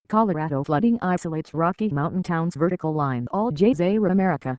Colorado flooding isolates Rocky Mountain towns. Vertical line all Jazeera America.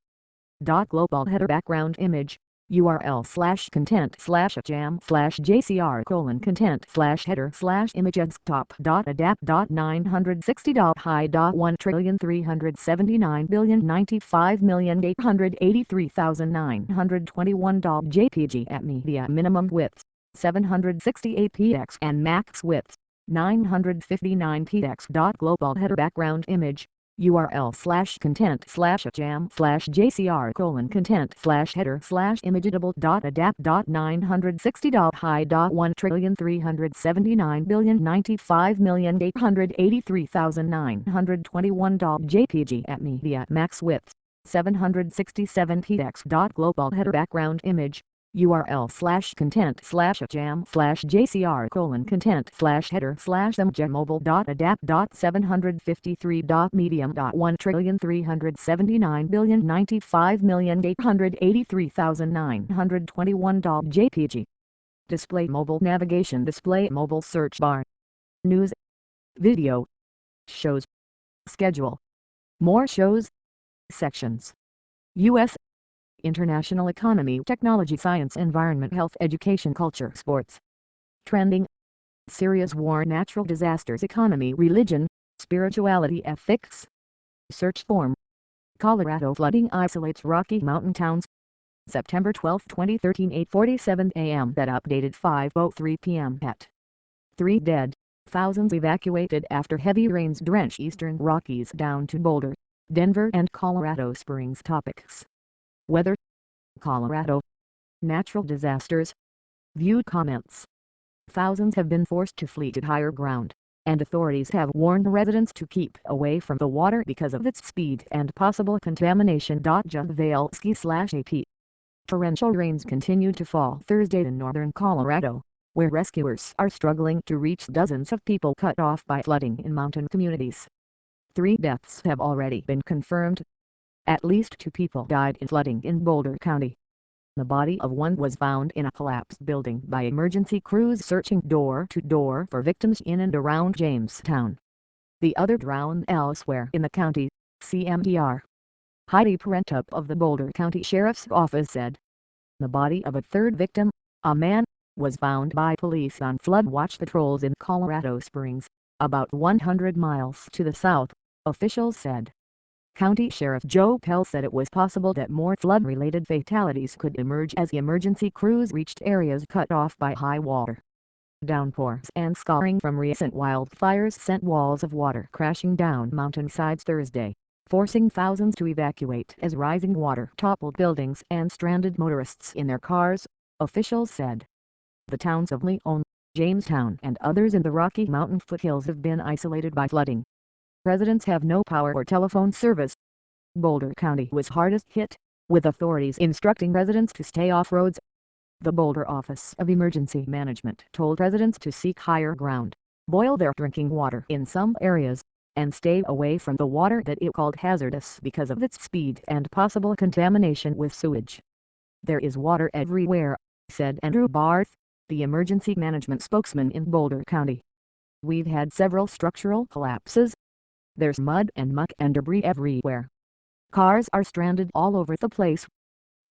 Global header background image. URL/content/jam/jcr:/content/header/image desktop.adapt.969,095,883,921 JPG at media minimum width 768 px and max width 959 px. Global header background image. URL/content/jam/high.1,379,095,883,921 JPG at media max width 767 px. Global header background image. URL/content/jam/header/medium.1,379,095,883,921 JPG. Display mobile navigation. Display mobile search bar. News, video, shows, schedule, more shows, sections. U.S. International economy, technology, science, environment, health, education, culture, sports. Trending. Syria's war, natural disasters, economy, religion, spirituality, ethics. Search form. Colorado flooding isolates Rocky Mountain towns. September 12, 2013, 8:47 a.m. That updated 5:03 p.m. at 3 dead, thousands evacuated after heavy rains drench eastern Rockies down to Boulder, Denver and Colorado Springs. Topics: weather, Colorado, natural disasters. View comments. Thousands have been forced to flee to higher ground, and authorities have warned residents to keep away from the water because of its speed and possible contamination. Javalski/AP. Torrential rains continued to fall Thursday in northern Colorado, where rescuers are struggling to reach dozens of people cut off by flooding in mountain communities. 3 deaths have already been confirmed. At least 2 people died in flooding in Boulder County. The body of one was found in a collapsed building by emergency crews searching door to door for victims in and around Jamestown. The other drowned elsewhere in the county, CMDR. Heidi Parentup of the Boulder County Sheriff's Office said. The body of a third victim, a man, was found by police on flood watch patrols in Colorado Springs, about 100 miles to the south, officials said. County Sheriff Joe Pell said it was possible that more flood-related fatalities could emerge as emergency crews reached areas cut off by high water. Downpours and scarring from recent wildfires sent walls of water crashing down mountainsides Thursday, forcing thousands to evacuate as rising water toppled buildings and stranded motorists in their cars, officials said. The towns of Leon, Jamestown and others in the Rocky Mountain foothills have been isolated by flooding. Residents have no power or telephone service. Boulder County was hardest hit, with authorities instructing residents to stay off roads. The Boulder Office of Emergency Management told residents to seek higher ground, boil their drinking water in some areas, and stay away from the water that it called hazardous because of its speed and possible contamination with sewage. There is water everywhere, said Andrew Barth, the emergency management spokesman in Boulder County. We've had several structural collapses. There's mud and muck and debris everywhere. Cars are stranded all over the place.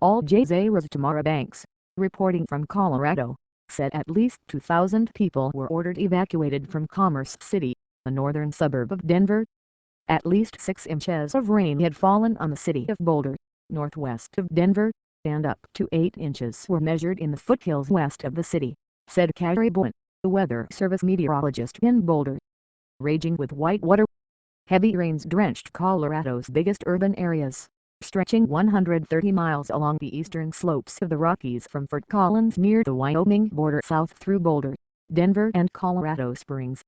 All Jazeera's Tamara Banks, reporting from Colorado, said at least 2,000 people were ordered evacuated from Commerce City, a northern suburb of Denver. At least 6 inches of rain had fallen on the city of Boulder, northwest of Denver, and up to 8 inches were measured in the foothills west of the city, said Carrie Bowen, the Weather Service meteorologist in Boulder. Raging with white water. Heavy rains drenched Colorado's biggest urban areas, stretching 130 miles along the eastern slopes of the Rockies from Fort Collins near the Wyoming border south through Boulder, Denver and Colorado Springs.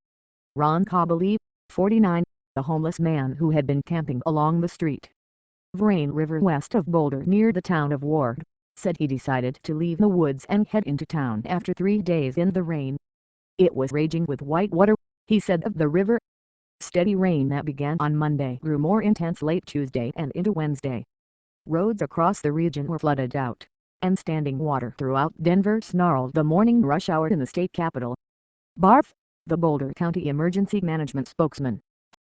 Ron Cobley, 49, the homeless man who had been camping along the street Vrain River west of Boulder near the town of Ward, said he decided to leave the woods and head into town after 3 days in the rain. It was raging with white water, he said of the river. Steady rain that began on Monday grew more intense late Tuesday and into Wednesday. Roads across the region were flooded out, and standing water throughout Denver snarled the morning rush hour in the state capital. Barth, the Boulder County Emergency Management spokesman,